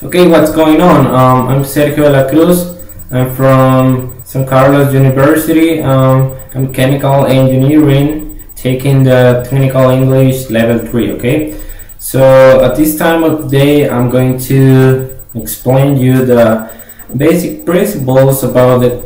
Okay, what's going on? I'm Sergio de la Cruz. I'm from San Carlos University. I'm chemical engineering, taking the technical English level 3. Okay, so at this time of day, I'm going to explain you the basic principles about the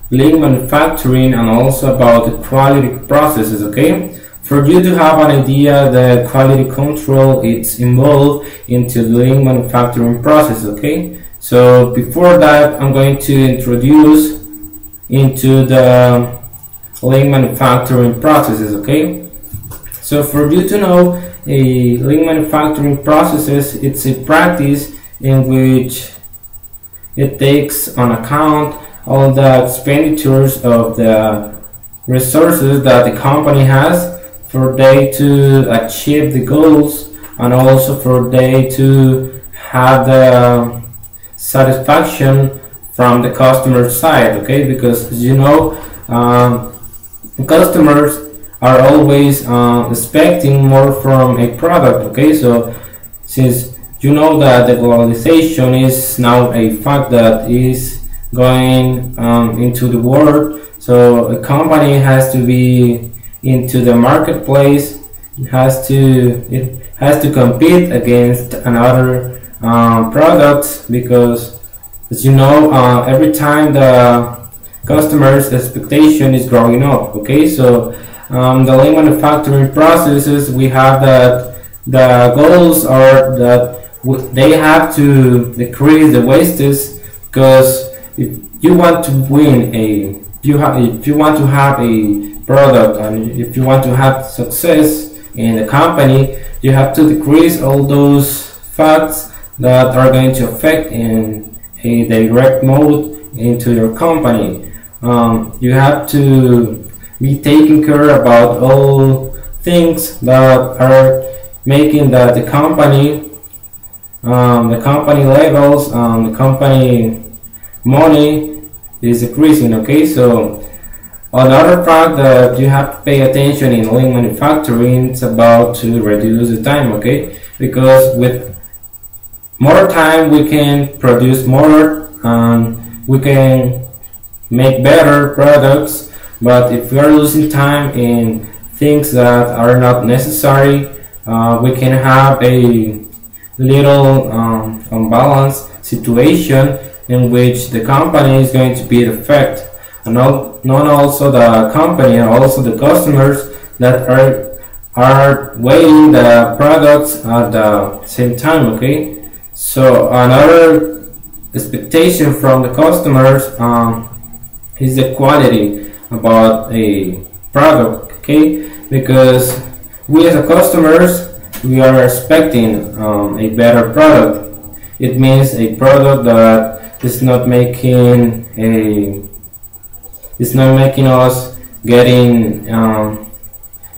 lean manufacturing and also about the quality processes. Okay, for you to have an idea the quality control it's involved into the lean manufacturing process. Okay, so before that I'm going to introduce into the lean manufacturing processes. Okay, so for you to know a lean manufacturing processes, it's a practice in which it takes on account all the expenditures of the resources that the company has for they to achieve the goals and also for they to have the satisfaction from the customer side. Okay, because as you know, the customers are always expecting more from a product. Okay, so since you know that the globalization is now a fact that is going into the world, so a company has to be into the marketplace. It has to compete against another products, because as you know, every time the customer's expectation is growing up. Okay, so the lean manufacturing processes, we have that the goals are that they have to decrease the wastes, because if you want to win if you want to have a product and if you want to have success in the company, you have to decrease all those facts that are going to affect in a direct mode into your company. You have to be taking care about all things that are making that the company levels, the company money is decreasing. Okay, so another fact that you have to pay attention in lean manufacturing is about to reduce the time. Okay, because with more time we can produce more and we can make better products. But if we are losing time in things that are not necessary, we can have a little unbalanced situation in which the company is going to be affected, and not also the company and also the customers that are waiting the products at the same time. Okay, so another expectation from the customers is the quality about a product. Okay, because we as a customers, we are expecting a better product. It means a product that is not making us getting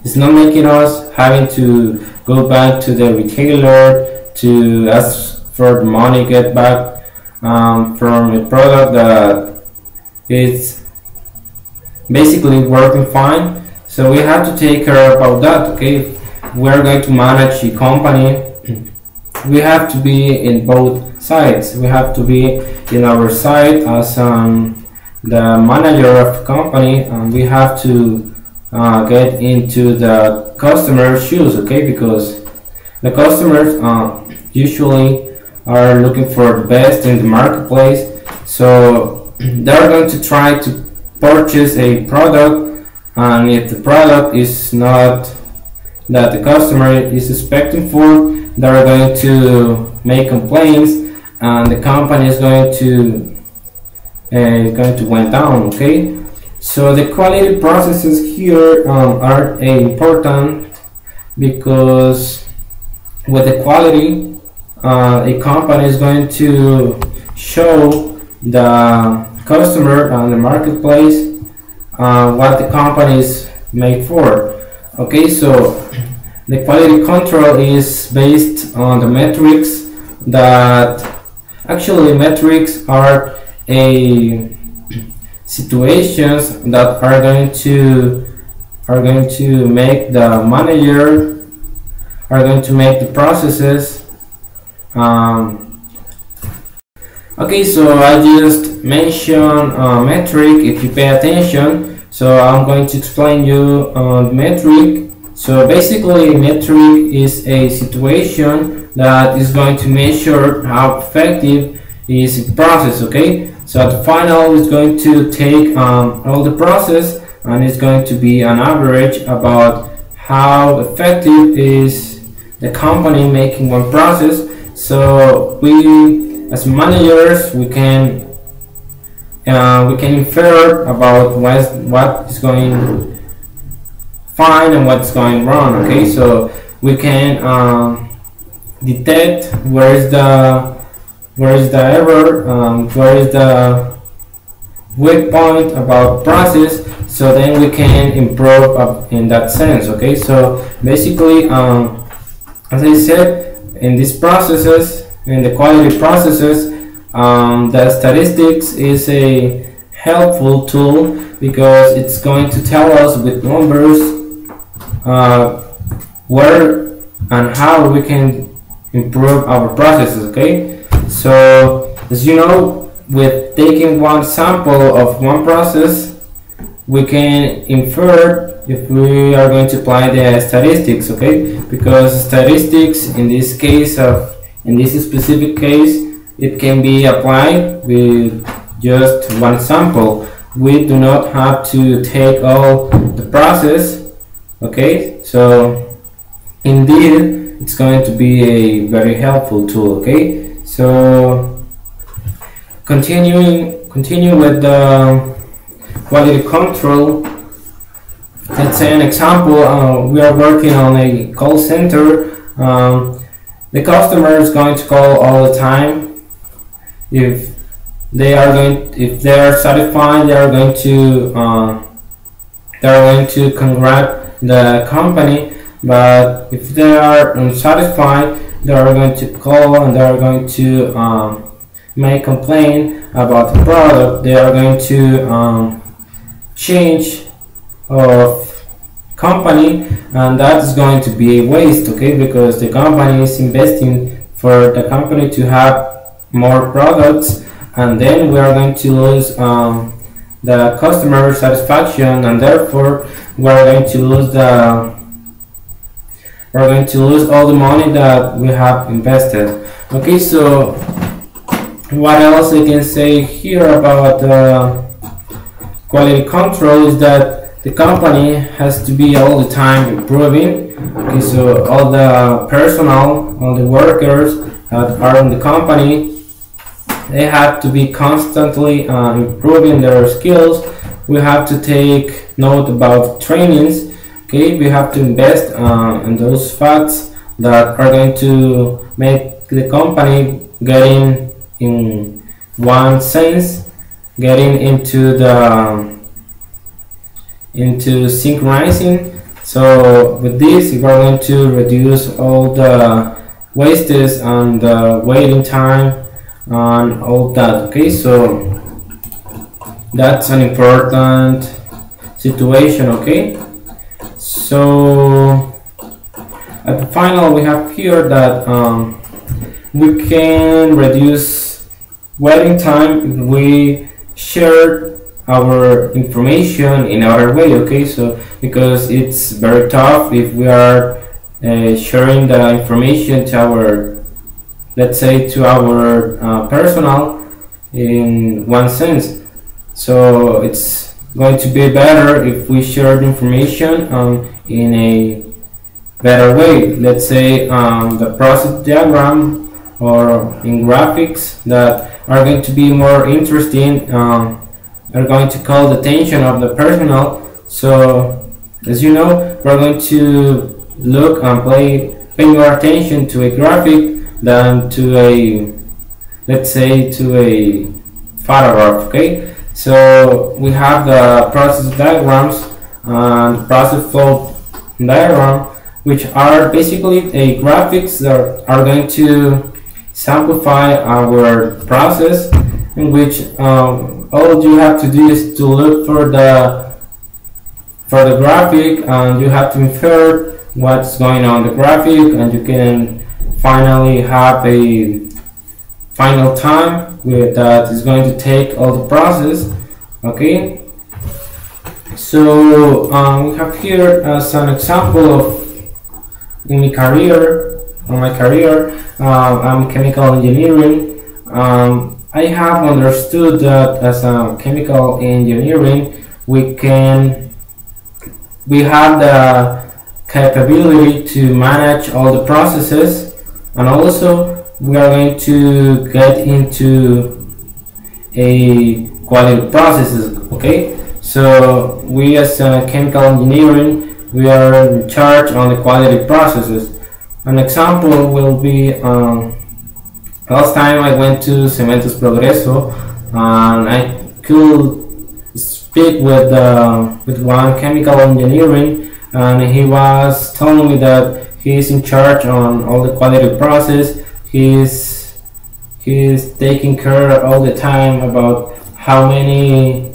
it's not making us having to go back to the retailer to ask for the money get back from a product that it's basically working fine. So we have to take care about that. Okay, if we're going to manage a company, we have to be in both sides. We have to be in our side as the manager of the company, and we have to get into the customer's shoes. Okay, because the customers usually are looking for the best in the marketplace, so they're going to try to purchase a product, and if the product is not that the customer is expecting for, they're going to make complaints and the company is going to went down. Okay, so the quality processes here are important, because with the quality a company is going to show the customer and the marketplace what the company is made for. Okay, so the quality control is based on the metrics that actually metrics are a situations that are going to make the manager are going to make the processes Okay, so I just mentioned metric if you pay attention. So I'm going to explain you metric. So basically metric is a situation that is going to measure how effective is the process, okay? So at the final it's going to take all the process and it's going to be an average about how effective is the company making one process. So we as managers we can infer about what is going fine and what's going wrong, okay? So we can detect where is the error, where is the weak point about process, so then we can improve up in that sense, okay? So basically as I said, in these processes, in the quality processes, the statistics is a helpful tool because it's going to tell us with numbers where and how we can improve our processes, okay? So as you know, with taking one sample of one process, we can infer if we are going to apply the statistics, okay? Because statistics in this case in this specific case, it can be applied with just one sample. We do not have to take all the process, okay? So indeed it's going to be a very helpful tool, okay? So continue with the quality control. Let's say an example, we are working on a call center. The customer is going to call all the time. If they are satisfied, they are going to congratulate the company. But if they are unsatisfied, they are going to call and they are going to make complaint about the product. They are going to change of company, and that is going to be a waste, okay? Because the company is investing for the company to have more products, and then we are going to lose the customer satisfaction, and therefore we are going to lose all the money that we have invested. Okay, so what else I can say here about quality control is that the company has to be all the time improving. Okay, so all the personnel, all the workers that are in the company, they have to be constantly improving their skills. We have to take note about trainings. Okay, we have to invest in those facts that are going to make the company getting in one sense, getting into synchronizing. So with this, we are going to reduce all the wastes and the waiting time and all that. Okay, so that's an important situation. Okay, so at the final we have here that we can reduce waiting time if we share our information in our way, okay? So because it's very tough if we are sharing the information to our, let's say, to our personnel in one sense. So it's going to be better if we share the information in a better way. Let's say the process diagram or in graphics that are going to be more interesting, are going to call the attention of the personnel. So as you know, we're going to look and pay more attention to a graphic than to a, let's say, to a photograph, okay? So we have the process diagrams and process flow diagram, which are basically a graphics that are going to simplify our process, in which all you have to do is to look for the graphic, and you have to infer what's going on the graphic, and you can finally have a final time that is going to take all the process. Okay, so we have here as an example of in my career. I'm chemical engineering. I have understood that as a chemical engineering, we have the capability to manage all the processes, and also we are going to get into a quality processes. Okay, so we as chemical engineering, we are in charge on the quality processes. An example will be last time I went to Cementos Progreso, and I could speak with one chemical engineering, and he was telling me that he is in charge on all the quality process. He's taking care all the time about how many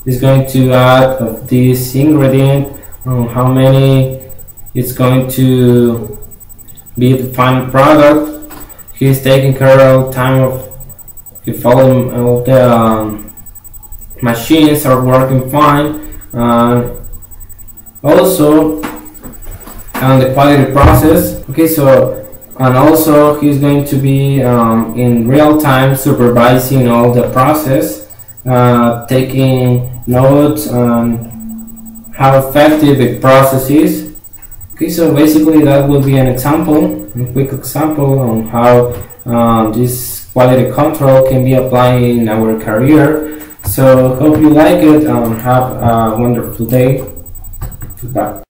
is going to add of this ingredient, how many it's going to be the final product. He's taking care all the time of if all the machines are working fine. Also on the quality process. Okay, so and also he's going to be in real time supervising all the process, taking notes on how effective the process is. Okay, so basically that will be an example, a quick example on how this quality control can be applied in our career. So hope you like it. Have a wonderful day. Goodbye.